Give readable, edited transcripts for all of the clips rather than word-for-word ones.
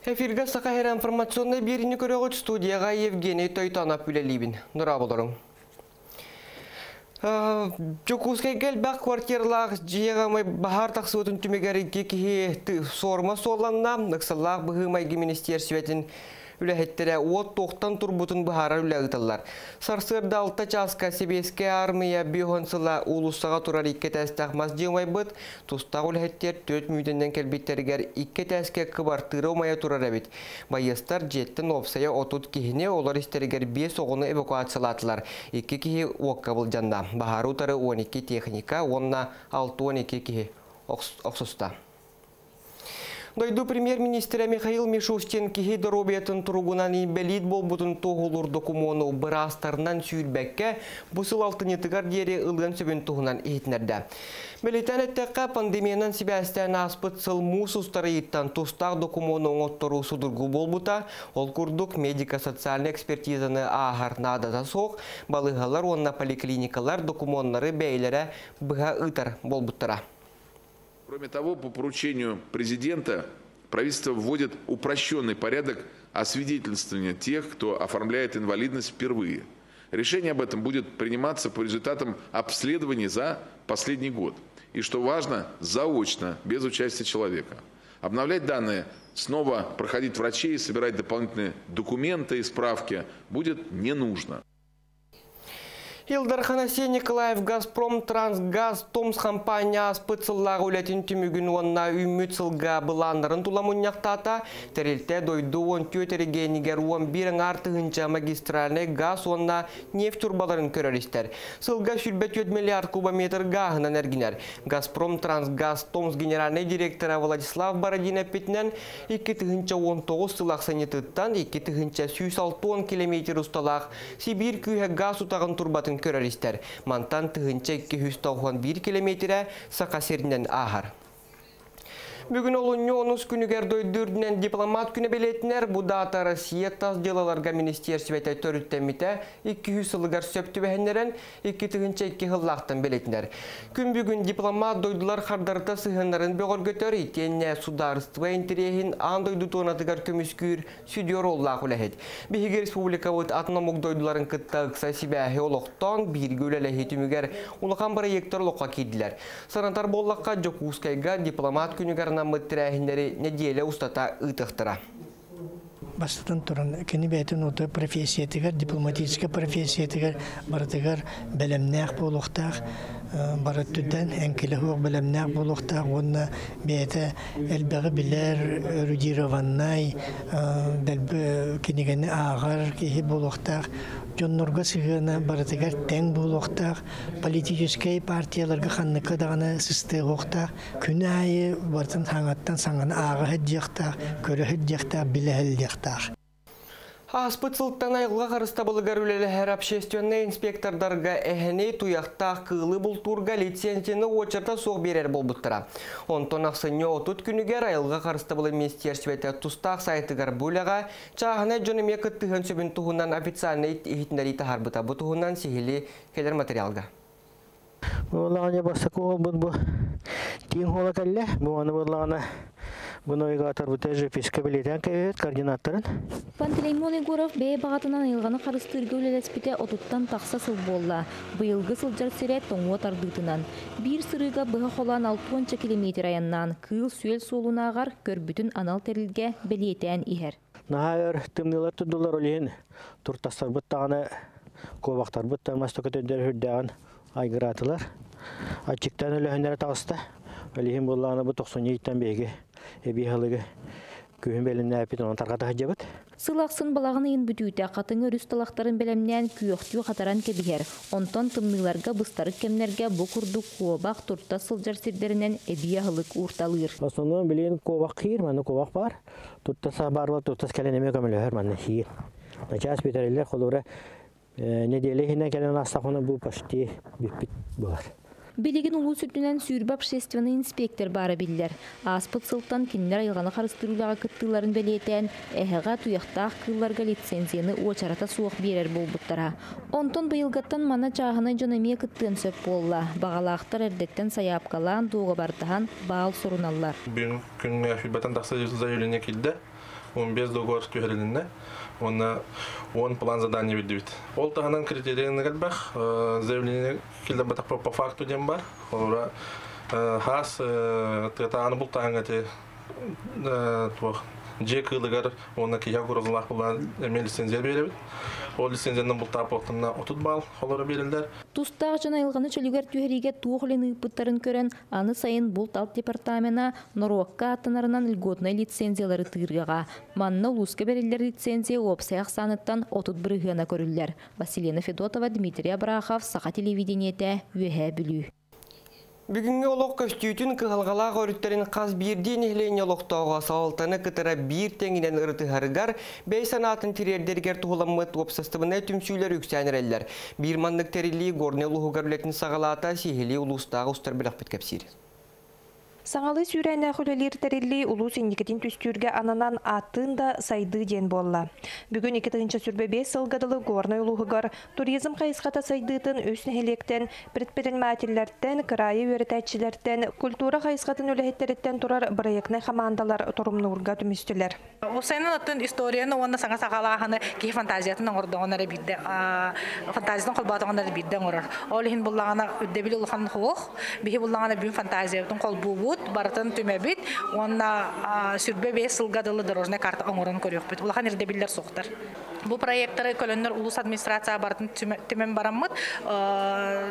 Эфирге сақайыр информационный беріні көріғыт студияға Евгений Тойтанап үлелейбін. Нұра болырың. Жокускай кел бақ квартирлақ жиеғамай бағар тақсы өтін түмегері кекеге сорма соланна, нықсалақ бұғымайғы министерсуетін үләхеттері от тоқтан тұрбутын бұхара үләғытылар. Сарсырда алта часка себеске армия бүйхонсыла улусаға тұрар икке тәстақмас жемай бұд, тұстақ үләхеттер 4 мүйденден кәлбеттерігер икке тәске кыбартыры омая тұрар әбет. Байыстар жеттін опсая отут кехіне олар істерігер 5 оғыны эвакуациялатылар. Икке кехе оққа бұл жанда. Бағары ұтары 12 техника, онна 6-12 кехе оқсуста. Дойду премьер-министра Михаил Мишустин кихи доробиятын тұруғынан инбелит болбутын тоғылыр докумону бірастарынан сүйілбәкке бұсыл алтынетігар дері ылған сөбін тұғынан ейтінерді. Белетен әттәққа пандемиянан себәстен аспыт сыл мұсустары еттен тұстақ докумону оңоттыру судырғы болбута, ол күрдік медико-социальный экспертизаны ағарнада да соқ, балығалар онна поликлиникалар докумонлары бәйлері бұға ұтар болбуттыра. Кроме того, по поручению президента правительство вводит упрощенный порядок освидетельствования тех, кто оформляет инвалидность впервые. Решение об этом будет приниматься по результатам обследований за последний год. И, что важно, заочно, без участия человека. Обновлять данные, снова проходить врачей, собирать дополнительные документы и справки будет не нужно. Илдар Ханасе Николаев Газпром Трансгаз Томс компания спыцыллағы үләтін түмігін онна үмітсілға бұландырын туламынняқтата, тәрелте дойду он төтерегенігер 11 артығынша магистральный газ онна нефть турбаларын көрерістер. Сылға сүлбет 4 миллиард кубометр ғағынан әргінер. Газпром Трансгаз Томс генеральный директора Владислав Бородин әпетінен 2-19 сылақ санетыттан 2-160 километр ұсталақ Сибир күйе газ ұтағын турбатын көрәристер. Мантан тұғынша 291 километрі сақасерінен ағар. Бүгін олын 10 күнігер дойдырдынан дипломат күні белетінер, бұдата Россия таз делаларға министерсветі төріттеміті 200 сылығар сөпті бәхінерін 2-2 ғыллақтан белетінер. Күн бүгін дипломат дойдылар қардарыта сығынларын бөғір көтөр, етенне сударыстыва интерегін ан дойду тонатығар көміскүр сүдер оллақ үләхет. Бейгі республика өт атнамық дойдыларын күтті ұқса себәхе олықтан біргі өләләхе түмігер ұлыған проекттар олыққа кейділер. Санатар боллаққа Жокускайға дипломат күнігер намыттырәхіндері неделі ұстата ұтықтыра. Бастан тұрын, кені бәйтін оты профессиятығар, дипломатическа профессиятығар, барытығар бәлемнәқ болуқтақ, барыттыдан әңкелі хоқ бәлемнәқ болуқтақ, онына бәйті әлбәғі білер, өрудированнай, кенегені ағар кейі болуқтақ, Жоннорга сығына барытығар тәң болуқтақ, политическай партияларға қаннықы дағына сысты оқтақ, күні айы бартын хаңаттан саңғаны аға әддіқтақ, көрі әддіқтақ, білі әддіқтақ. Аспыцылттан айылға қарыста бұлығар үлелі әр общественный инспектордарға әхіне туяқтақ қылы бұлтурға лицензияны очарта соқ берер бол бұттыра. Онтон ақсыне отут күнігер айылға қарыста бұлы министерсветі тұстақ сайтығар бұлаға чағына жөнеме күттіғын сөбін тұғынан официальный ехетіндері тахар бұта бұ тұғынан сихили келер материалға. Бұлағына басықы ол бұд бұ. Тиң ола кәлі, бұғаны бұлағына бұны ойғатар бұта жөпескі білетен кәйет координаттарын. Пантелеймон Егоров бәе бағатынан айылғаны қарыстырғы өлелеспіте отуттан тақса сыл болла. Бұйылғы сылжар сірет тоңуа тардытынан. Бір сырыға бұға қолан 60 километр аяннан кыл сүйел солунағар көрбүтін анал тәрілге білетен ихер. Нағайыр тымнылар тұдылар олейін тұртастар бұттағаны ковақтар бұттан мастөкөтендер хүрдәғын айғыратылар. Ачықтан өліғіндері тағысты. Олейін болағаны бұ 97-тен бейге әбей ғылығы күйін бәлімні әпетін оны тарғата ғаджабыт. Сылақсын балағынайын бүтүйті қатыңы үріс талақтарын бәлемнен күйіқтүү қатаран кебігер. Онтон тымныларға бұстары кемнерге бұқырды қуабақ тұрта сылжар сирдерінен әбей ғылық ұрталыр. Осының білейін қуабақ қиыр, мәні қуабақ бар. Тұртаса бар бол, тұртас кәленеме көмілі мәні қиыр. Начас бетерелер қолуыра неделі хинен кәлен астақуны бұл пашти біппіт болар. Билигин улуу сүтүнен сүйрбап общественный инспектор бары биллер. Аспыт сылттан кинилер айылғаны қарыстырулаға кыттыларын белетен, әхіға туяқтақ кылларға лицензияны очарата суық берер болбуттара. Онтон бұйылғаттан мана чағыны жонамия кыттын сөп болла. Бағалақтар әрдеттен саяпкалан, доғы бартахан, бағал соруналар. Бүгін күн әфилбатан тақса заявление келді. 15 договор түйерелінне. Оны 10 план задания бедует. Ол тағынан критерияны кәлбәқ, заявление келден бәтақ по факту дем бар. Олара хас тағаны бұл тағын әте же кылыгар оны кия курузлах булан эме лицензия беребит. Ол лицензияның бұл тапоқтына 30 балл холары берилдер. Тустағы жана илғаны чөлігер түйериге туғылын ұйпыттарын көрен, аны сайын бұл талп департамена Норуакка аттынарынан үлготнай лицензиялары тығырғаға. Манна улуска берілдер лицензия опсаяқ саныттан 31 ғына көрілдер. Василина Федотова, Дмитрий Абрахов, Сақа телевидениеті өйе білу. Бүгінгі олық көстейтін кығылғалақ өріттерін қаз бірден елейне олықтауға сауалтаны кітіра бір теңінен ұрыты ғарығар, бей санатын тирердергер тұғыламыт опсастыбына түмсүйлер үксәнірелер. Bir мандық тәрілі горне ұлығы көрілетін сағалата сейхелі ұлыстағы ұстар білақ біткәпсері. Саңалы сүйрәне құлелер тәрелі ұлыс индикетін түстүрге ананан атын да сайды ден болла. Бүгін 2-ші сүрбе 5 сылғадылы горной ұлығығар туризм қайысқата сайдытын өсін хелектен, предпринимательлерден, крайы өрітәтчілерден, культура қайысқатын өліхеттереттен тұрар проектный командалар тұрымнуырға түмістілер. Осайнын атын историяны оны саңа сақалағаны кей фантазиятын оңырдығынары бидді, фантазиясын қолбатығынары бидден ұрар. Олығын бұллағына үддебілі ұлықанын құлық, бейі бұллағына бүйін фантазиятын қол бұғы баратын түмәбит, онна сүрбе 5 сылғадылы дорожный карта оңырын көріқ бит. Улахан ирдебілдер соқтар. Бұл проекттары көлінер улус администрация баратын түмен бараммыд.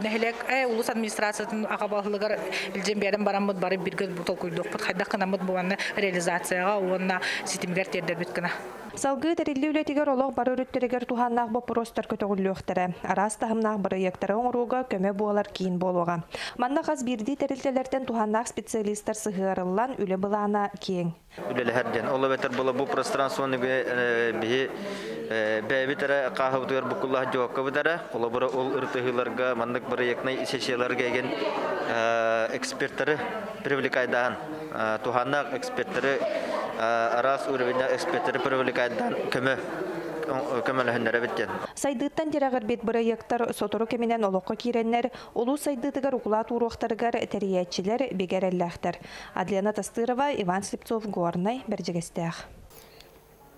Нәхелек улус администрацияның ағабалығығар үлжен бәрін бараммыд, бары біргіз бұтал көйдіқ бұд. Қайдақ қынамыд бұғанны реализацияға, онна системгер тердер біт кіна. Салғы тәрелі үлетігер олық бары үріттерегер туғаннақ бұ простар көтіғіліқтірі. Арас тағымнақ проекттары оңыруға көмі болар кейін болуға. Манна қаз бірді тәрелтелерден туғаннақ специалистар сығырылан үлі бұлана кейін. Үлелі әрден. Олы бәтір бұлы бұл пространствоны бәйбітері қағыбытығыр бұқыллағы жоққа бұдары. Олы бұры ол ұртығыларға мандық проектнай сешелерге еген эксперттері привлекайдаған. Туғаннақ эксперттері арас уровня эксперттері привлекайдаған көмөлөһүннөрө биттен. Сайдыттан дирагыр бет проекттар сотору кеменен олоққа киреннер, олу сайдытыгар укулат уруқтарыгар тәриятчилер бегерелләхтер. Адлена Тастырова, Иван Слепцов, Горный, Бердегестях.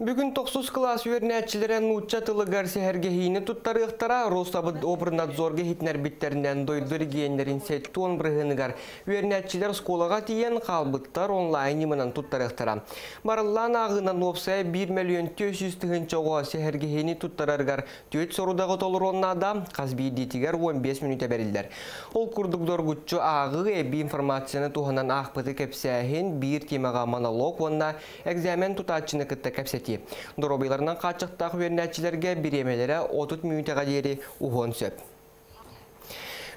Бүгін 9 класс өрнәтчілерін ұтчатылы гарсихәргехейіні тұттарықтара Росабыд обрнадзорға хитнер биттерінен дойдыр гейнерін сәттуын бірғынығар. Өрнәтчілер сколаға тиен қалбыттар онлайн имынан тұттарықтара. Барылан ағынан опсай 1 миллион 900 тұғынчауға сихәргехейіні тұттарарғар төт сорудағы толыр оннада қазбей детігер 15 минута берілдер. Ол күрдікдор күтчі ағы әбі информацияны туғынан ақпыты кәпсәхін бір темаға монолог онна экзамен тұтатчыны кітті кәпсәті. Доробайларынан қачықтақ өрнәтчілерге біремелері 30 минутаға дері ұғын сөп.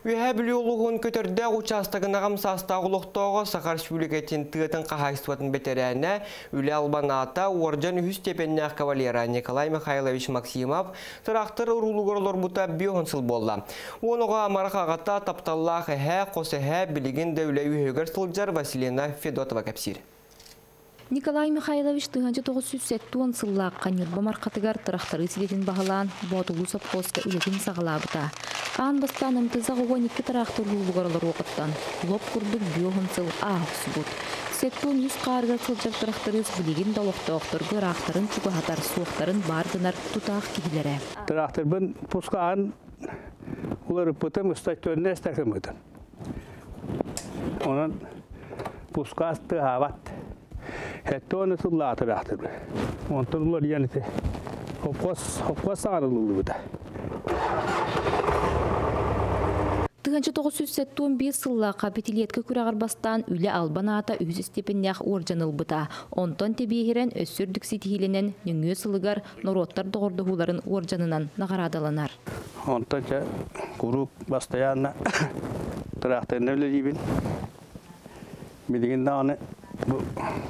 Үйе білі ұлығын көтерді участығын ағым састағы ұлықтауға Сақар Республикатын тұғытын қағайыстуатын бетерәне үлі албаната оржан үз тепеннәқ кавалера Николай Михайлович Максимов тұрақтыр ұрулығырлар бұта бүйоғынсыл болды. Оныға амарқағата тапталлақ әхә, қос әхә білігін дәулі үйегір сылджар Василина Федотова кәпсір. Николай Михайлович 1970 сыллаққа нербі марқатығар тұрақтары сілетін бағылан Ботулу Сапқосқа үлетін сағылабыта. Қан бастан ұмтызақ оған 2 тұрақтыр ұлғарылар оқыттан. Лоп күрдік бүйоғын сыл ағысы бұд. Сеттуын 100 қарғар сылжар тұрақтарыз білеген далықты оқтырғы рақтарын чүгі суықтарын бардынар тұтақ кейлері. Тұрақтар бұн пұсқаған ұлары бұтым ұстайтуын әстәкім ұтын. Оның пұсқасты ават. Hette onu sullaatı rahtır. Ondan yani te hopkos sağlığı bu da. 1971 сыллаққа бетилетке күрағар бастан үлі албаната үз степеннях оржаныл бұта. Онтон тебейхерен өссүрдік сетихиленен нүңе сылығар нороттар доғырдығуларын оржанынан нағарадаланар. Онтон жа күрік бастаянна тұрақтарына өлі дейбін. Білген дағаны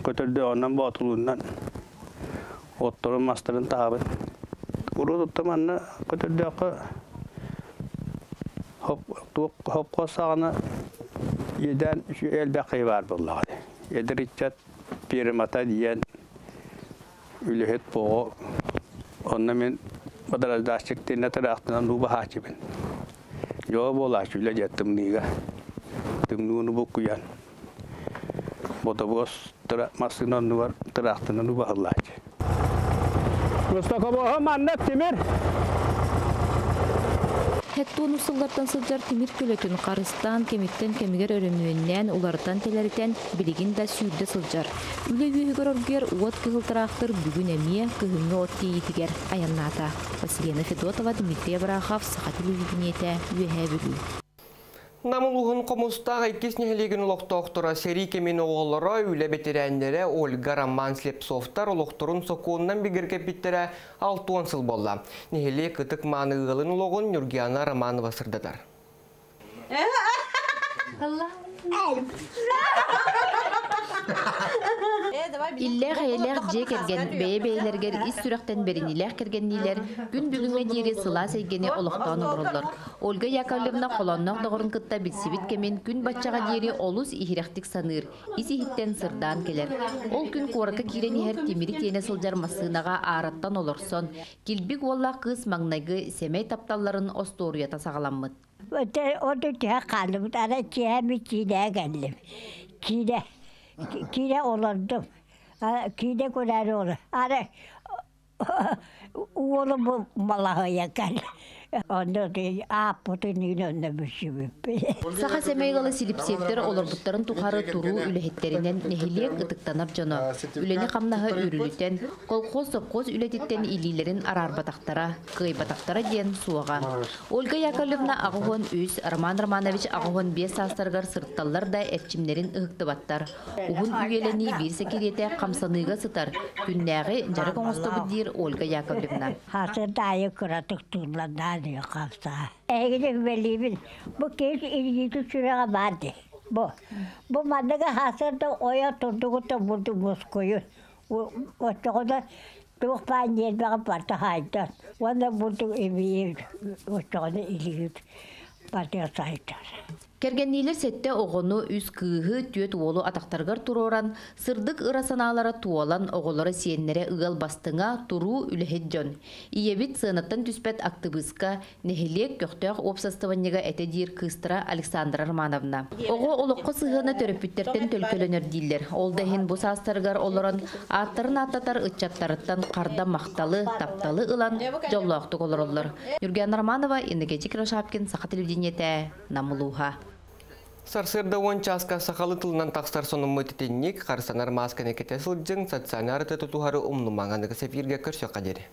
көтөрдө онан Ботулунан отторун мастарын таабын. Уру туттаманна көтөрдөкө хопко сагына еден элбекый бар буллагы. Эдиричат пиремата диен үлехет боо. Онна мен бадараздашчыктен тарактан дуба хачыбын. Жоо болач үле жеттим нига. Тымнууну букуян. Ботабос масынан var tıraqtının bağlaç. Мустакабоха маннак темир. Хеттуну сыллартан сылжар тимир көлөтүн қарыстан, кемиттен кемигер өрөмүөннен, улардан телеритен билигин да сүйрді сылжар. Үле үйігер оргер уот кығылтырақтыр бүгін әмие кығынғы от дейітігер аянната. Василена Федотова, Дмитрий Брахов, Сахатылы Вигинете, Үйе Бүлі. Намылуғын қомыстағы иккес нехелеген ұлықтоқтыра сери кемен оғылыра үлі бетерәндері Ольга Роман Слепцовтар ұлықтырын соқуыннан бігірге біттірі 6 сыл болла. Нехеле кытық маны ұғылын ұлығын Нургияна Романова сырдадар. Иллер хейлер же керген бей-бейлергер ис сүрәктен беринилер кергеннилер күн бүгүнгө дири сыла сейгене олуктан уруллар. Ольга Яковлевна колоннок догорун кытта билсибит кемен күн баччага дири олус ихирактик саныр, иси хиттен сырдан келер. Ол күн курака кирени хер темири тене сылжар масынага араттан олорсон, килбик волла кыз маңнайгы семей тапталларын осторията сагаламмыт. Оду тя калым, ара чеми киде geldim. Kide olurdum. Kide kadar olur. Ara oğlum malahaya gel. Onda da apotun önüne düşüp. Saha semeygalı silipsevler olurbuttарын тухары туру үлехеттеринен нехилек ытыктанар жоно. Үлени камнаһы үрүлүтен, колхоз соккоз үлетиттен илилерин арарбатактара, кыйбатактара диен суага. Ольга Яковлевна агыгон үз, Роман Романович агыгон 5 састаргар сыртталлар да эрчимнерин ыгыктыбаттар. Угун үйелени бир секирете камсаныга сытар. Күннәгы жары коңостобу дир Ольга Яковлевна. Hasırdayı kıratık turlanlar diyor kapsa. Eğilip belibin. Bu kez ilgili şuraya vardı. Bu mandıga hasırda oya turduğu da buldu Moskoyu. O çoğunda tuğpan yerbeğe partı haydan. Onda buldu emeği o çoğunda ilgili partiya sayıdır. Кергеннилер сетте оғыны үз кыыһы түөт уолу атақтаргар туроран, сырдык ырасаналара туолан оғылары сиеннере ыгал бастыңа туру үлэхет жон. Иебит сынаттан түспет актыбыска нехилек көхтөк обсастываннега этедир кыстыра Александра Романовна. Оғы олыққы сыһына төрөпүттерден төлкөлөнөр диллер. Ол дехин бу састаргар олорон аттарын аттатар ычаттарыттан карда макталы, тапталы ылан жоллоқтук олороллор. Нургияна Романова, Иннегечик Рошапкин, Саха телевидениете, Намылуха. Сарсырда 10 часка сақалы тылынан тақстар соның mëтетеннек, қарсанар масканы кетесіл жың, социальны арыты тұтуғары ұмлымағанығы сефирге көрсі қадері.